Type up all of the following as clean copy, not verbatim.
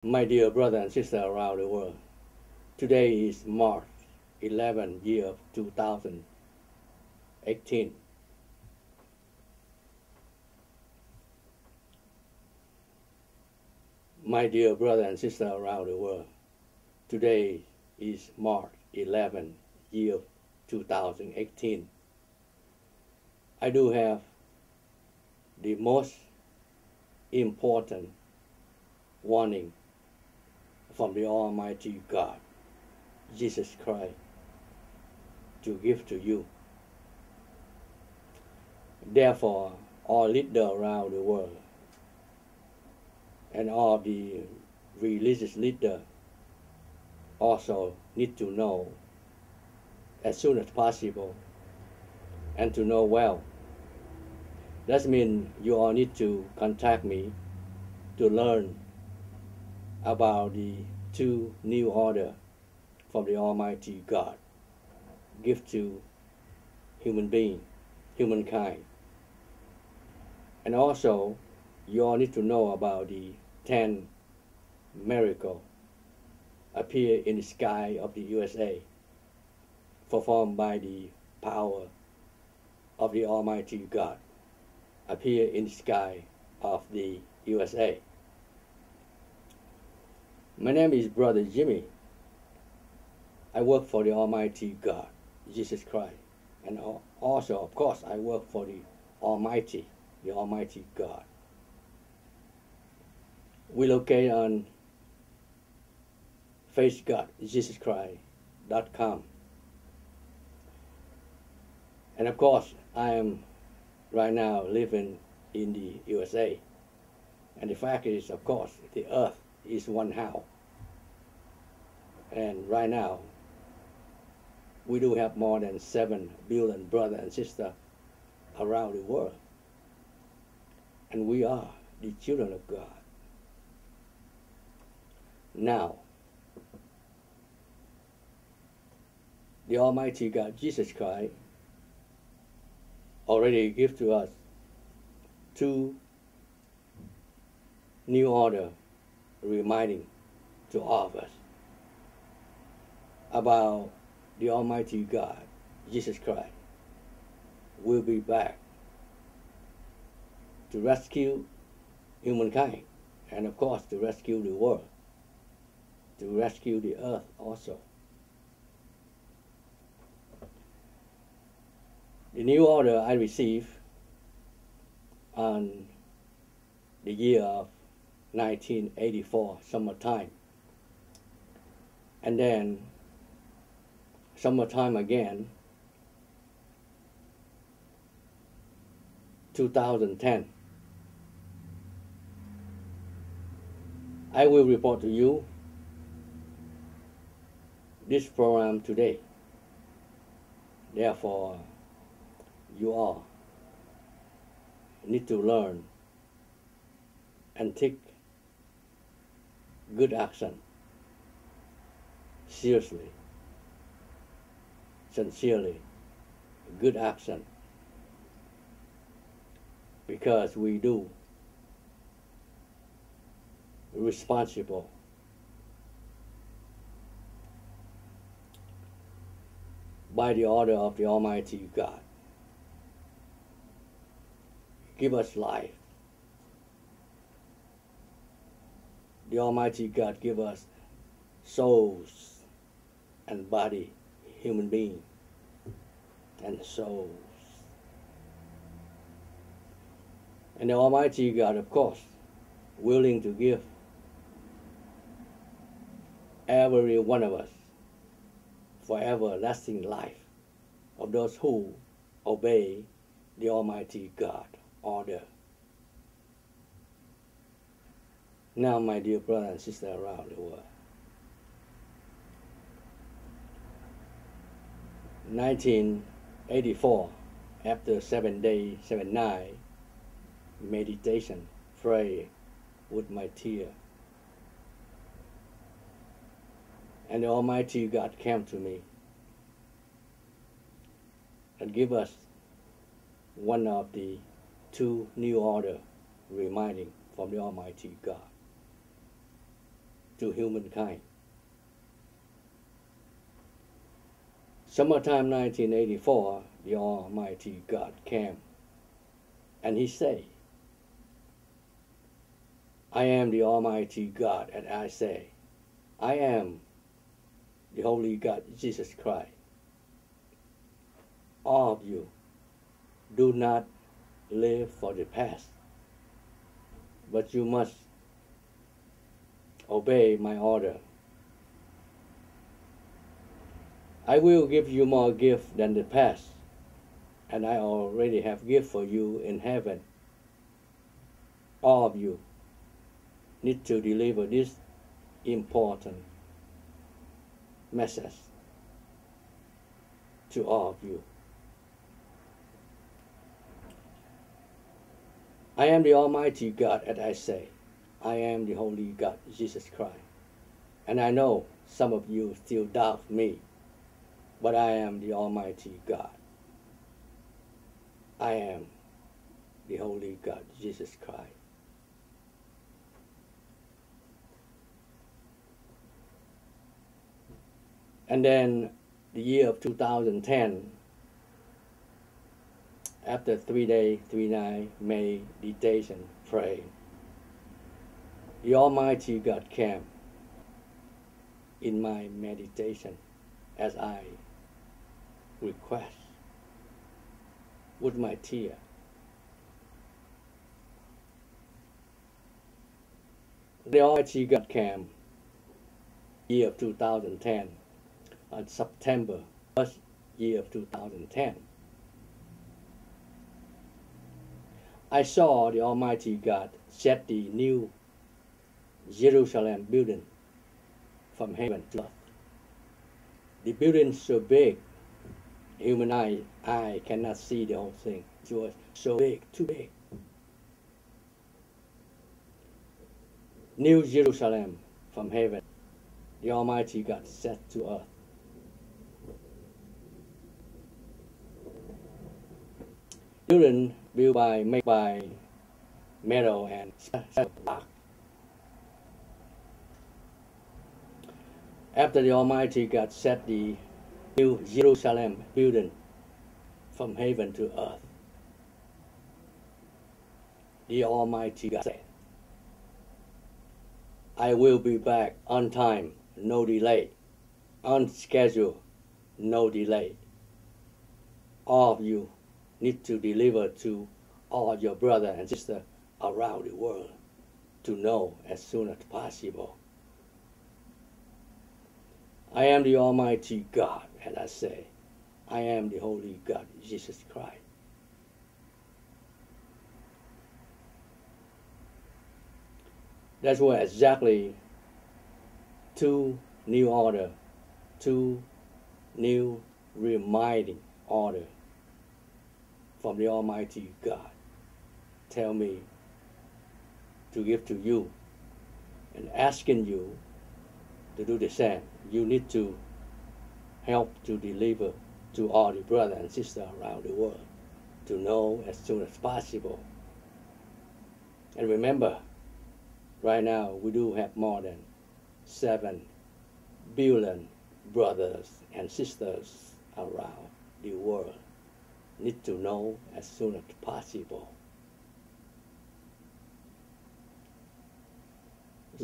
My dear brother and sister around the world, today is March 11, year of 2018. My dear brother and sister around the world, today is March 11, year of 2018. I do have the most important warning from the Almighty God, Jesus Christ, to give to you. Therefore, all leaders around the world and all the religious leaders also need to know as soon as possible and to know well. That means you all need to contact me to learn about the two new order from the Almighty God give to humankind. And also, you all need to know about the 10 miracle appear in the sky of the USA, performed by the power of the Almighty God, appear in the sky of the USA. My name is Brother Jimmy. I work for the Almighty God, Jesus Christ. And also, of course, I work for the Almighty God. We locate on FaceGodJesusChrist.com. And of course, I am right now living in the USA. And the fact is, of course, the earth is one house. And right now, we do have more than 7 billion brothers and sisters around the world. And we are the children of God. Now, the Almighty God, Jesus Christ, already give to us 2 new order reminding to all of us about the Almighty God, Jesus Christ, will be back to rescue humankind and of course to rescue the world, to rescue the earth also. The new order I received on the year of 1984, summertime, and then summertime again, 2010. I will report to you this program today. Therefore, you all need to learn and take good action seriously, sincerely, good action, because we do responsible by the order of the Almighty God. Give us life. The Almighty God give us souls and body, human being, and souls. And the Almighty God, of course, willing to give every one of us for everlasting life of those who obey the Almighty God order. Now, my dear brother and sister around the world, 1984, after 7 days, 7 nights, meditation, pray with my tear, and the Almighty God came to me and give us one of the 2 new order reminding from the Almighty God. to humankind. Summertime 1984, the Almighty God came, and He said, I am the Almighty God, and I say, I am the Holy God, Jesus Christ. All of you do not live for the past, but you must obey my order. I will give you more gift than the past, and I already have gift for you in heaven. All of you need to deliver this important message to all of you. I am the Almighty God, and I say, I am the Holy God, Jesus Christ. And I know some of you still doubt me, but I am the Almighty God. I am the Holy God, Jesus Christ. And then the year of 2010, after 3 days, 3 nights, meditation, pray, the Almighty God came in my meditation as I request with my tear. The Almighty God came year of 2010 on September 1st year of 2010. I saw the Almighty God set the new Jerusalem building from heaven to earth. The building so big, human eye cannot see the whole thing. It was so big, too big. New Jerusalem from heaven, the Almighty God set to earth. Building built made by metal and rock. After the Almighty God set the new Jerusalem building from heaven to earth, the Almighty God said, I will be back on time, no delay, on schedule, no delay. All of you need to deliver to all your brothers and sisters around the world to know as soon as possible. I am the Almighty God, and I say, I am the Holy God, Jesus Christ. That's where exactly two new order, two new reminding order from the Almighty God tell me to give to you and asking you to do the same. You need to help to deliver to all the brothers and sisters around the world to know as soon as possible. And remember, right now we do have more than 7 billion brothers and sisters around the world. Need to know as soon as possible.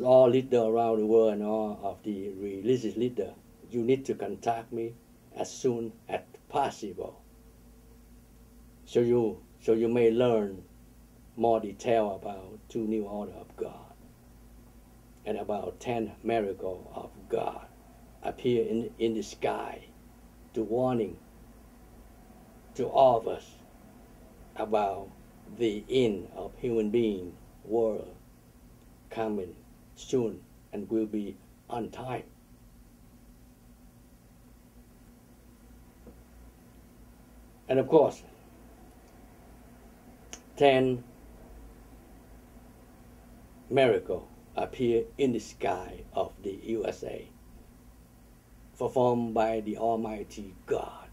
All leaders around the world and all of the religious leaders, you need to contact me as soon as possible. So you may learn more detail about 2 new order of God and about 10 miracles of God appear in the sky to warning to all of us about the end of human being world coming soon and will be on time. And of course, 10 miracles appear in the sky of the USA, performed by the Almighty God,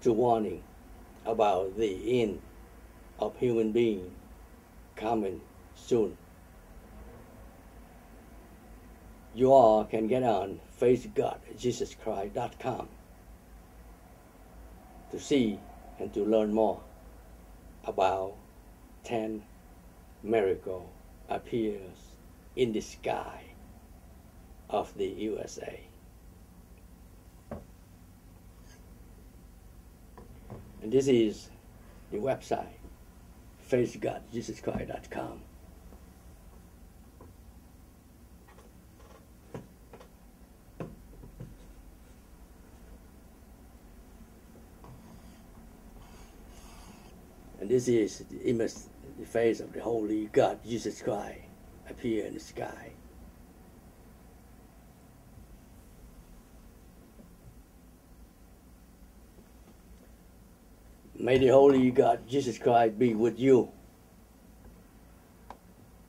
to warning about the end of human being coming soon you all can get on faithgodjesuschrist.com to see and to learn more about 10 miracles appears in the sky of the USA. And this is the website, faithgodjesuschrist.com. And this is the image, the face of the Holy God, Jesus Christ, appear in the sky. May the Holy God, Jesus Christ, be with you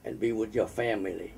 and be with your family.